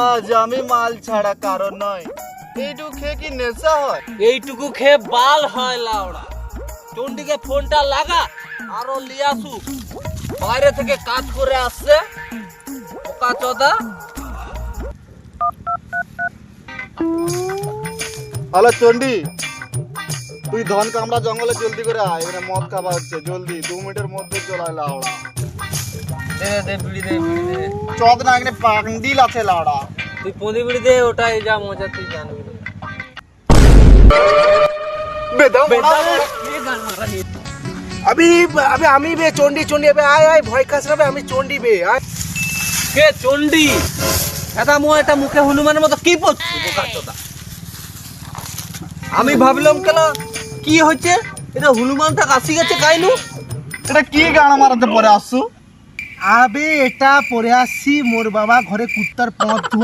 আজ আমি মাল ছাড়া কারণ নয়। এইটুকু খেয়ে কি নেশা হয়? এইটুকু খেয়ে বাল হয় লাউড়া। চন্ডিকে ফোনটা লাগা, আরো লিয়াসু বাইরে থেকে কাজ করে আসছে পোকা চোদা। হ্যালো চন্ডি, তুই ধন কামড়া জঙ্গলে জলদি করে আয়, এখানে মদ খাওয়া হচ্ছে। জলদি 2 মিনিটের মধ্যে চলে আয় লাউড়া। দে দে বিড়ি দে, বিড়ি দে। চোদ না, এখানে পান্ডিল আছে লাউড়া। তুই পদি বিড়ি দে, ওটাই যা মজা তুই জানবি না। বেদম अभी अभी আমি বে চন্ডি চন্ডি अबे আয় আয় ভয় খাস না বে, আমি চন্ডি বে আয়। কে চন্ডি? এটা মুখে হনুমানের মতো কি পড়ছিস পোকা চোদা? আমি ভাবলাম কেন কি হচ্ছে, এটা হনুমানটা কাশি গেছে কাইনু। এটা কি গান মারাতে পরে আসছু? আবে এটা পরে আসছি মোর বাবা ঘরে কুত্তার পথ